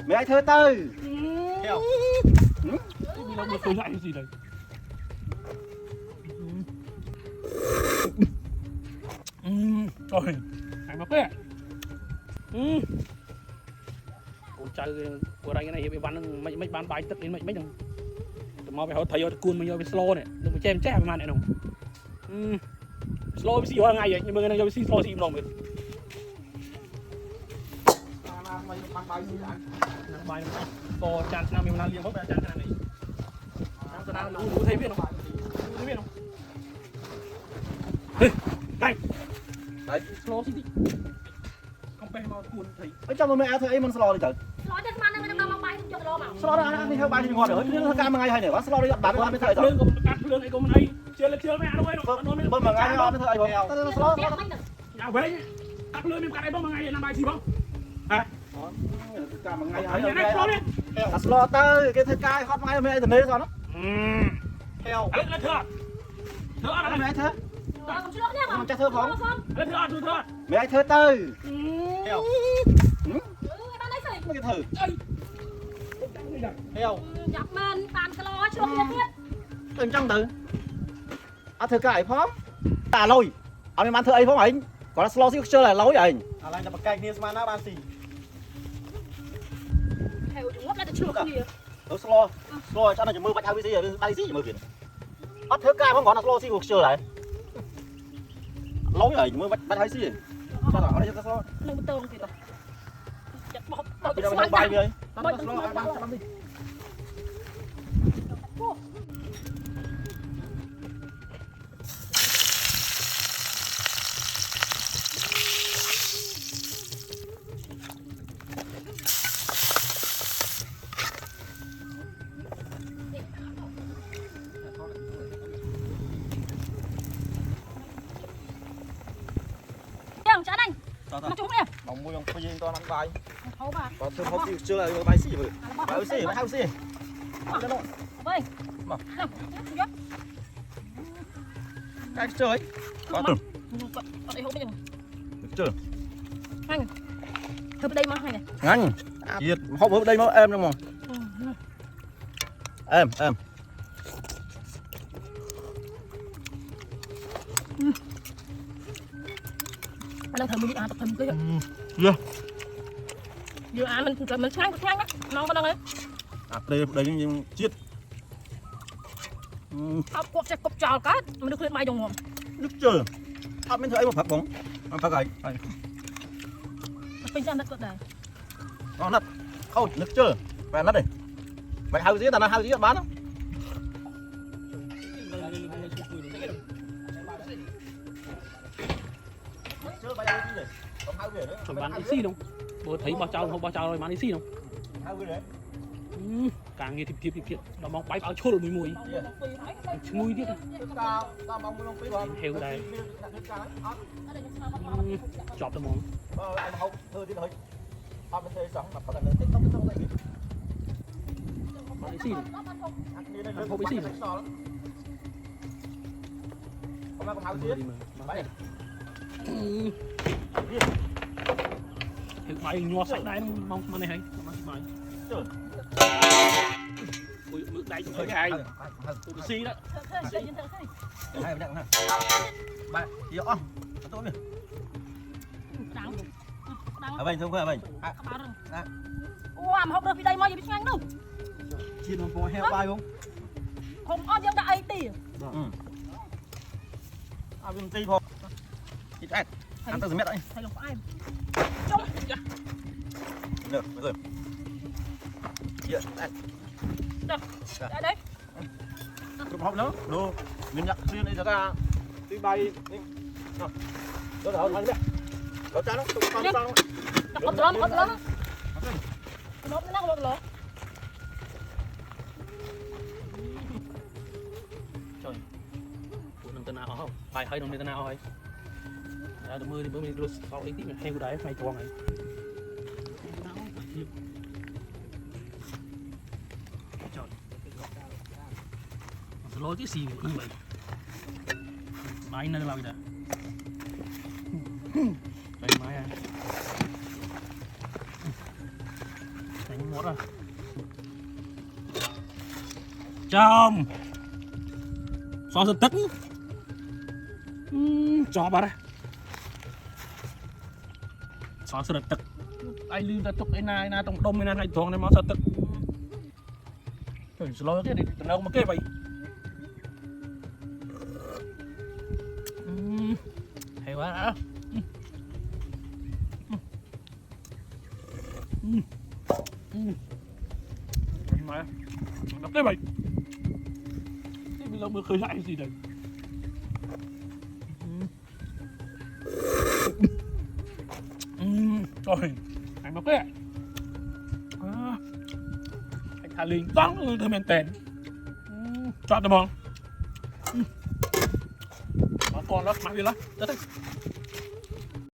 mẹ ai thơ tư theo nó mới khơi lại cái gì đây rồi hàng bắp đấy ủa trời của đây cái này bị bắn mấy bán bài tất đến mấy đồng mau về họ thấy cuốn mình vô cái slow này đừng có chém chém mà này đồng slow bị xì hoa ngày vậy nhưng mà cái này vô xì slow xì đồng rồi bài to chăn nào mình làm liền bốc ra chăn này chăn nào lú thấy biết không thấy biết không đây đấy slow xí không phải mau cuốn thấy ở trong mẹ ai thơ ấy mình slow đi trời Slow cho man nó đang mang bài cho lo mà slow đó anh đi theo bài thì ngon rồi nhưng ca mà ngay hay này quá slow đi bạn làm cái thời rồi lương cắt lương ấy cũng này chưa mẹ nó quay rồi bơm mà ngay ngon cái thời rồi slow nhà về cắt lương em cắt ấy bơm mà ngay làm bài gì không à ca mà ngay hay này slow đi là slow tới cái thời ca hot ngay mẹ từ nấy rồi nó theo lên thưa mẹ ai thơ Không chắc thơ không lên thưa mẹ ai thơ tư theo cái thử theo Dọc men bàn calo cho biết biết. từng trong từ ăn thử cải phó tà lôi ăn ăn thử ấy phó anh còn là slow chơi là lối anh lại là bậc cày nia mà ban xì Theo chúng ngốc là chưa không gì. slow cho nó chỉ mưa bạch hai gì rồi bay gì mưa biển ăn thử cải phó còn là slow xí cuộc chơi lại lối anh mưa bạch hai gì cho nó ở đây cho slow Đừng tông thì rồi. bây giờ mình bay về Chán anh. Mà chúng nè. bóng môi bóng gì to nắng bay Thấu bà. còn thưa phó chưa là bay xí rồi bay xí bay hao xí Vâng. Mà. Nào. cái chơi có từng Đây hộp bây giờ. chưa Anh. Thử đây mà hay này. ngắn nhiệt hộp ở đây mà em đúng không em Anh đang thử mình tập thầm cái. Vừa ăn mình sáng á. Ngon con ấy. đây nhưng chiết Cột sẽ cột trào cá. Mình được lên mai đồng hồ. nước chơi mình thấy một phát bóng phát gầy Mình sang đất cột này. nó nát không nước chơi và nát đây vậy hao gì ta là hao gì bán không còn bán xí đâu bữa thấy bao trao rồi bán xí đâu càng nghe thịt nó mong bay báo chốt rồi mùi mùi tiếp heo đây chọp tao mong bán xí đâu không biết xí đâu hiện bay nhua sạch đây mong mà này hay mày mực đây chúng tôi hay tôi xí đó hai bạn ha ba gì ó tốt nè ở bên không ở bên Wow, mà học được vì đây mà giờ biết ngang đâu. chiên không có heo bay không Không có dân đã ấy tì. bên tây thôi thịt ăn từ mét đấy Thầy lộc ai. được rồi Đây đấy. chụp học nữa đồ mình nhặt xuyên đây ra đi bay đi đó là thôi đấy có chán không không sao Nó lắm. Nó lắm. trời phụ nâng tên nào không phải hơi nâng tên nào thôi ra mưa đi bữa mình rút sau ấy tí mình heo đấy phải toang này lối cái gì như vậy máy nơi nào vậy đây máy à một rồi chồng xóa giật tất cho bà đây xóa giật tất ai lưu ra tục ai na trong đông ai thong này mà giật tất rồi lo cái đi từ đâu mà kê vậy hay quá đã mà nó cái vậy bây giờ mới khơi lại gì đây rồi anh nó cái anh thà linh tóng thơm men tèn cho tao mong con đó mang đi đó